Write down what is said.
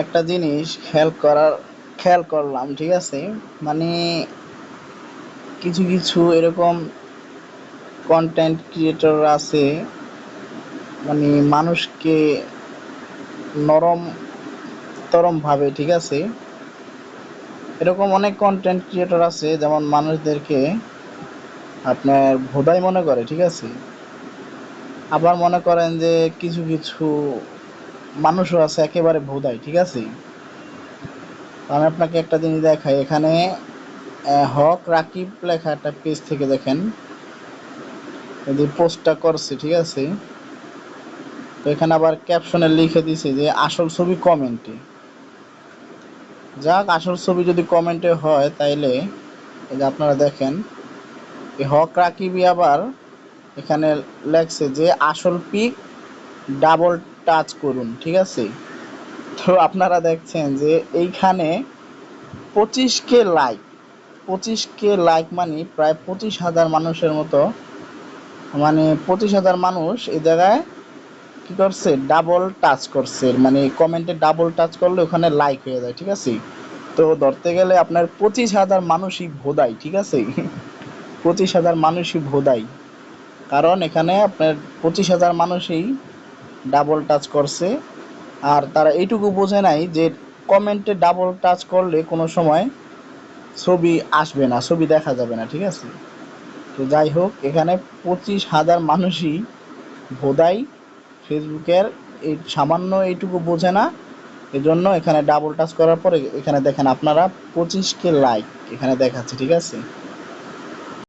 একটা জিনিস খেয়াল করলাম, ঠিক আছে? মানে কিছু কিছু এরকম কন্টেন্ট ক্রিয়েটর আছে, মানে মানুষকে নরম তরম ভাবে, ঠিক আছে? এরকম অনেক কন্টেন্ট ক্রিয়েটর আছে যেমন মানুষদেরকে আপনার ভোদাই মনে করে, ঠিক আছে? আবার মনে করেন যে কিছু কিছু মানুষও আছে একেবারে ভোদাই, ঠিক আছে? আমি আপনাকে একটা জিনিস দেখাই এখানে। হক রাকিব লেখা একটা পেজ থেকে দেখেন, যদি পোস্টটা করছে, ঠিক আছে? তো এখানে আবার ক্যাপশনে লিখে দিছে যে আসল ছবি কমেন্টে। যাক, আসল ছবি যদি কমেন্টে হয় তাইলে এই যে আপনারা দেখেন, এই হক রাকিবই আবার এখানে লেখছে যে আসল পিক ডাবল টাচ করুন, ঠিক আছে? তো আপনারা দেখছেন যে এইখানে 25K লাইক, 25K লাইক মানে প্রায় 25,000 মানুষের মতো, মানে 25,000 মানুষ এই জায়গায় কি করছে, ডাবল টাচ করছে, মানে কমেন্টে ডাবল টাচ করলে ওখানে লাইক হয়ে যায়, ঠিক আছে? তো ধরতে গেলে আপনার 25,000 মানুষই ভোদাই, ঠিক আছে? 25,000 মানুষই ভোদাই, কারণ এখানে আপনার 25,000 মানুষই ডাবল টাচ করছে। আর তারা এইটুকু বোঝে নাই যে কমেন্টে ডাবল টাচ করলে কোনো সময় ছবি আসবে না, ছবি দেখা যাবে না, ঠিক আছে? তো যাই হোক, এখানে 25,000 মানুষই ভোদাই, ফেসবুকের এই সামান্য এইটুকু বোঝে না। এজন্য এখানে ডাবল টাচ করার পরে এখানে দেখেন আপনারা 25K লাইক এখানে দেখাচ্ছে, ঠিক আছে?